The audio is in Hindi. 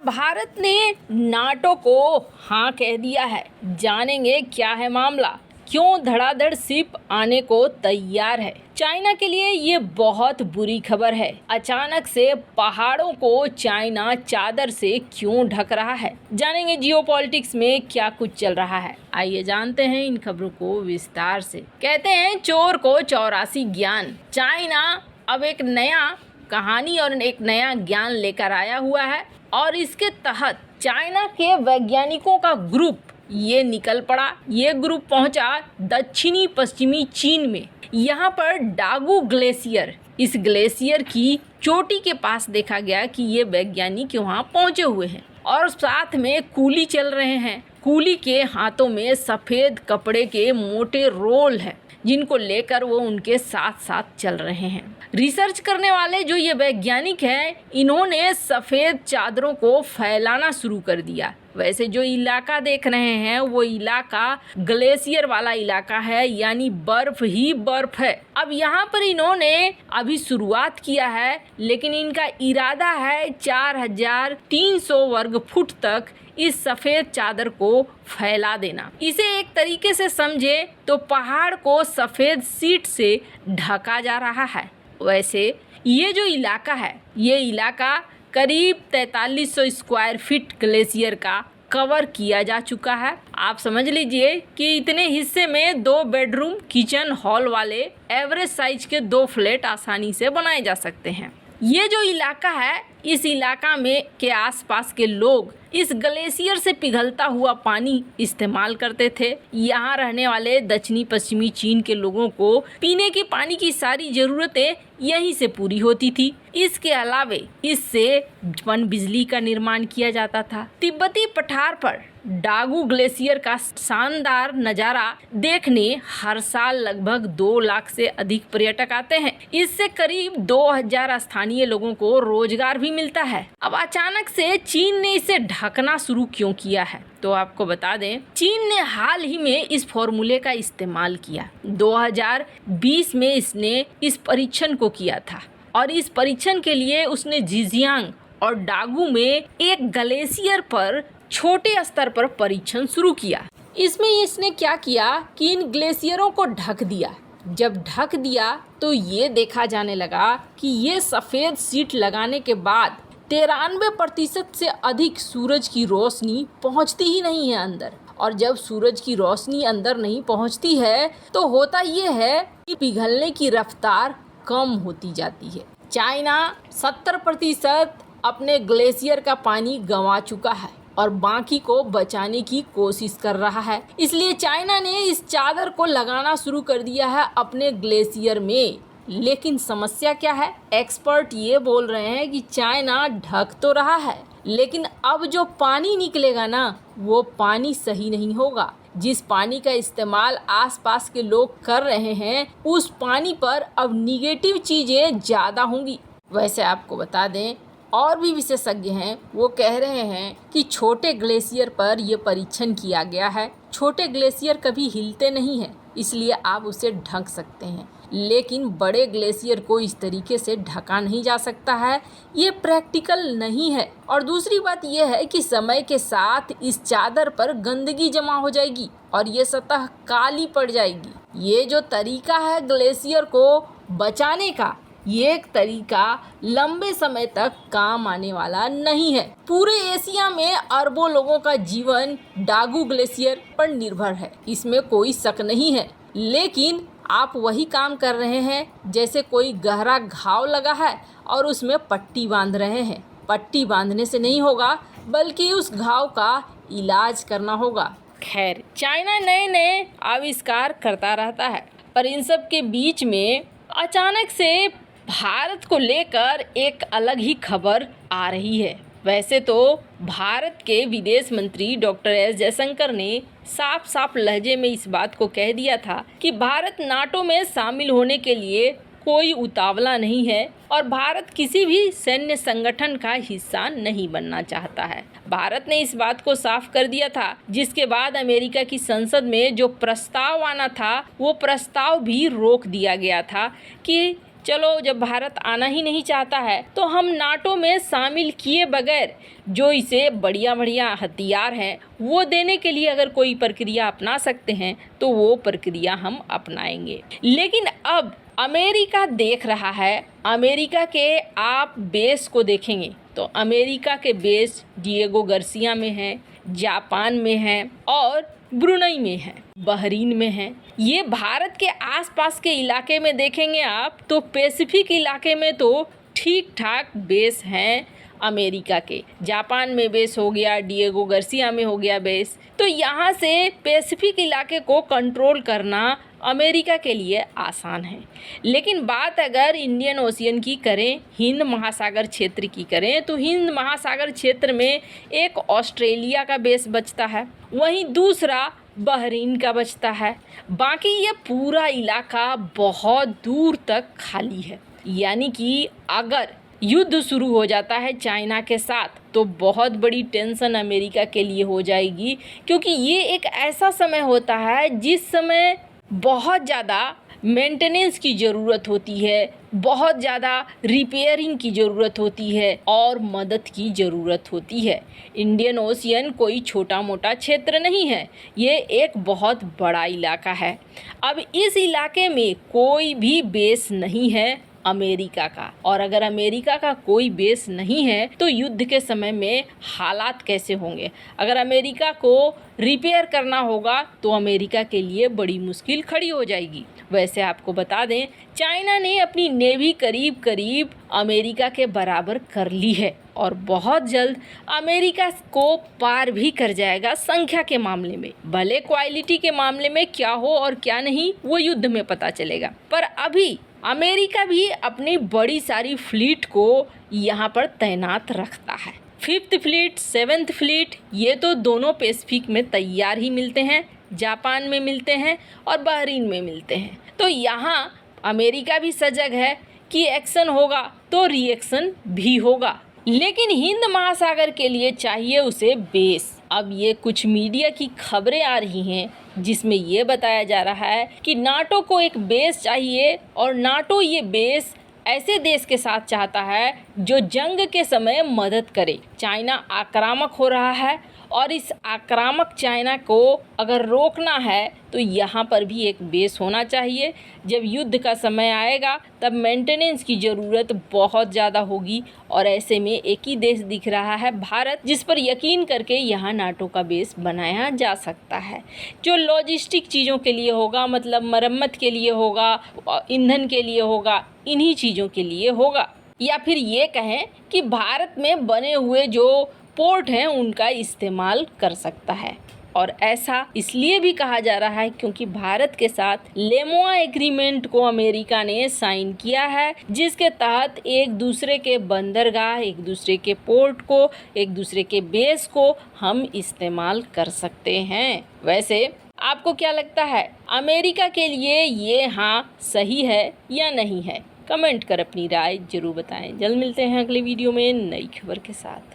भारत ने नाटो को हाँ कह दिया है। जानेंगे क्या है मामला, क्यों धड़ाधड़ सिप आने को तैयार है। चाइना के लिए ये बहुत बुरी खबर है। अचानक से पहाड़ों को चाइना चादर से क्यों ढक रहा है। जानेंगे जियोपॉलिटिक्स में क्या कुछ चल रहा है। आइए जानते हैं इन खबरों को विस्तार से। कहते हैं चोर को 84 ज्ञान। चाइना अब एक नया कहानी और एक नया ज्ञान लेकर आया हुआ है और इसके तहत चाइना के वैज्ञानिकों का ग्रुप ये निकल पड़ा। ये ग्रुप पहुंचा दक्षिणी पश्चिमी चीन में। यहाँ पर डागू ग्लेशियर, इस ग्लेशियर की चोटी के पास देखा गया कि ये वैज्ञानिक वहाँ पहुँचे हुए हैं और साथ में कूली चल रहे हैं। कूली के हाथों में सफ़ेद कपड़े के मोटे रोल हैं जिनको लेकर वो उनके साथ साथ चल रहे हैं। रिसर्च करने वाले जो ये वैज्ञानिक हैं, इन्होंने सफ़ेद चादरों को फैलाना शुरू कर दिया। वैसे जो इलाका देख रहे हैं वो इलाका ग्लेशियर वाला इलाका है, यानी बर्फ ही बर्फ है। अब यहाँ पर इन्होंने अभी शुरुआत किया है, लेकिन इनका इरादा है 4300 वर्ग फुट तक इस सफ़ेद चादर को फैला देना। इसे एक तरीके से समझे तो पहाड़ को सफ़ेद शीट से ढका जा रहा है। वैसे ये जो इलाका है, ये इलाका करीब 4300 स्क्वायर फीट ग्लेशियर का कवर किया जा चुका है। आप समझ लीजिए कि इतने हिस्से में 2 बेडरूम किचन हॉल वाले एवरेज साइज के 2 फ्लैट आसानी से बनाए जा सकते हैं। ये जो इलाका है, इस इलाका में के आसपास के लोग इस ग्लेशियर से पिघलता हुआ पानी इस्तेमाल करते थे। यहाँ रहने वाले दक्षिणी पश्चिमी चीन के लोगों को पीने के पानी की सारी ज़रूरतें यहीं से पूरी होती थी। इसके अलावे इससे पन बिजली का निर्माण किया जाता था। तिब्बती पठार पर डागू ग्लेशियर का शानदार नज़ारा देखने हर साल लगभग 2 लाख से अधिक पर्यटक आते हैं। इससे करीब 2000 स्थानीय लोगों को रोजगार भी मिलता है। अब अचानक से चीन ने इसे ढकना शुरू क्यों किया है, तो आपको बता दें, चीन ने हाल ही में इस फॉर्मूले का इस्तेमाल किया। 2020 में इसने इस परीक्षण को किया था और इस परीक्षण के लिए उसने झिंजियांग और डागू में एक ग्लेशियर पर छोटे स्तर पर परीक्षण शुरू किया। इसमें इसने क्या किया कि इन ग्लेशियरों को ढक दिया। जब ढक दिया तो ये देखा जाने लगा कि ये सफ़ेद शीट लगाने के बाद 93% से अधिक सूरज की रोशनी पहुंचती ही नहीं है अंदर। और जब सूरज की रोशनी अंदर नहीं पहुंचती है तो होता ये है कि पिघलने की रफ्तार कम होती जाती है। चाइना 70% अपने ग्लेशियर का पानी गंवा चुका है और बाकी को बचाने की कोशिश कर रहा है। इसलिए चाइना ने इस चादर को लगाना शुरू कर दिया है अपने ग्लेशियर में। लेकिन समस्या क्या है? एक्सपर्ट ये बोल रहे हैं कि चाइना ढक तो रहा है, लेकिन अब जो पानी निकलेगा ना, वो पानी सही नहीं होगा। जिस पानी का इस्तेमाल आसपास के लोग कर रहे हैं, उस पानी पर अब निगेटिव चीज़ें ज़्यादा होंगी। वैसे आपको बता दें, और भी विशेषज्ञ हैं, वो कह रहे हैं कि छोटे ग्लेशियर पर यह परीक्षण किया गया है। छोटे ग्लेशियर कभी हिलते नहीं हैं, इसलिए आप उसे ढक सकते हैं, लेकिन बड़े ग्लेशियर को इस तरीके से ढका नहीं जा सकता है। ये प्रैक्टिकल नहीं है। और दूसरी बात यह है कि समय के साथ इस चादर पर गंदगी जमा हो जाएगी और ये सतह काली पड़ जाएगी। ये जो तरीका है ग्लेशियर को बचाने का, ये एक तरीका लंबे समय तक काम आने वाला नहीं है। पूरे एशिया में अरबों लोगों का जीवन डागू ग्लेशियर पर निर्भर है, इसमें कोई शक नहीं है। लेकिन आप वही काम कर रहे हैं जैसे कोई गहरा घाव लगा है और उसमें पट्टी बांध रहे हैं। पट्टी बांधने से नहीं होगा, बल्कि उस घाव का इलाज करना होगा। खैर, चाइना नए नए आविष्कार करता रहता है, पर इन सब के बीच में अचानक से भारत को लेकर एक अलग ही खबर आ रही है। वैसे तो भारत के विदेश मंत्री डॉक्टर एस जयशंकर ने साफ साफ लहजे में इस बात को कह दिया था कि भारत नाटो में शामिल होने के लिए कोई उतावला नहीं है और भारत किसी भी सैन्य संगठन का हिस्सा नहीं बनना चाहता है। भारत ने इस बात को साफ कर दिया था, जिसके बाद अमेरिका की संसद में जो प्रस्ताव आना था, वो प्रस्ताव भी रोक दिया गया था कि चलो जब भारत आना ही नहीं चाहता है तो हम नाटो में शामिल किए बगैर जो इसे बढ़िया बढ़िया हथियार हैं वो देने के लिए अगर कोई प्रक्रिया अपना सकते हैं तो वो प्रक्रिया हम अपनाएंगे। लेकिन अब अमेरिका देख रहा है, अमेरिका के आप बेस को देखेंगे तो अमेरिका के बेस डिएगो गार्सिया में है, जापान में है और ब्रुनई में है, बहरीन में है। ये भारत के आसपास के इलाके में देखेंगे आप तो पैसिफिक इलाके में तो ठीक ठाक बेस हैं अमेरिका के। जापान में बेस हो गया, डिएगो गार्सिया में हो गया बेस। तो यहाँ से पैसिफिक इलाके को कंट्रोल करना अमेरिका के लिए आसान है। लेकिन बात अगर इंडियन ओशियन की करें, हिंद महासागर क्षेत्र की करें तो हिंद महासागर क्षेत्र में एक ऑस्ट्रेलिया का बेस बचता है, वहीं दूसरा बहरीन का बचता है। बाकी ये पूरा इलाका बहुत दूर तक खाली है। यानी कि अगर युद्ध शुरू हो जाता है चाइना के साथ तो बहुत बड़ी टेंशन अमेरिका के लिए हो जाएगी, क्योंकि ये एक ऐसा समय होता है जिस समय बहुत ज़्यादा मेंटेनेंस की ज़रूरत होती है, बहुत ज़्यादा रिपेयरिंग की ज़रूरत होती है और मदद की ज़रूरत होती है। इंडियन ओशियन कोई छोटा मोटा क्षेत्र नहीं है, ये एक बहुत बड़ा इलाका है। अब इस इलाके में कोई भी बेस नहीं है अमेरिका का, और अगर अमेरिका का कोई बेस नहीं है तो युद्ध के समय में हालात कैसे होंगे। अगर अमेरिका को रिपेयर करना होगा तो अमेरिका के लिए बड़ी मुश्किल खड़ी हो जाएगी। वैसे आपको बता दें, चाइना ने अपनी नेवी करीब करीब अमेरिका के बराबर कर ली है और बहुत जल्द अमेरिका को पार भी कर जाएगा संख्या के मामले में। भले क्वालिटी के मामले में क्या हो और क्या नहीं वो युद्ध में पता चलेगा, पर अभी अमेरिका भी अपनी बड़ी सारी फ्लीट को यहाँ पर तैनात रखता है। 5th फ्लीट, 7th फ्लीट ये तो दोनों पैसिफिक में तैयार ही मिलते हैं, जापान में मिलते हैं और बहरीन में मिलते हैं। तो यहाँ अमेरिका भी सजग है कि एक्शन होगा तो रिएक्शन भी होगा। लेकिन हिंद महासागर के लिए चाहिए उसे बेस। अब ये कुछ मीडिया की खबरें आ रही हैं जिसमें ये बताया जा रहा है कि नाटो को एक बेस चाहिए और नाटो ये बेस ऐसे देश के साथ चाहता है जो जंग के समय मदद करे। चाइना आक्रामक हो रहा है और इस आक्रामक चाइना को अगर रोकना है तो यहाँ पर भी एक बेस होना चाहिए। जब युद्ध का समय आएगा तब मेंटेनेंस की ज़रूरत बहुत ज़्यादा होगी और ऐसे में एक ही देश दिख रहा है भारत, जिस पर यकीन करके यहाँ नाटो का बेस बनाया जा सकता है। जो लॉजिस्टिक चीज़ों के लिए होगा, मतलब मरम्मत के लिए होगा, ईंधन के लिए होगा, इन्हीं चीज़ों के लिए होगा। या फिर ये कहें कि भारत में बने हुए जो पोर्ट हैं उनका इस्तेमाल कर सकता है। और ऐसा इसलिए भी कहा जा रहा है क्योंकि भारत के साथ लेमोआ एग्रीमेंट को अमेरिका ने साइन किया है, जिसके तहत एक दूसरे के बंदरगाह, एक दूसरे के पोर्ट को, एक दूसरे के बेस को हम इस्तेमाल कर सकते हैं। वैसे आपको क्या लगता है, अमेरिका के लिए ये हाँ सही है या नहीं है? कमेंट कर अपनी राय जरूर बताएं। जल्द मिलते हैं अगले वीडियो में नई खबर के साथ।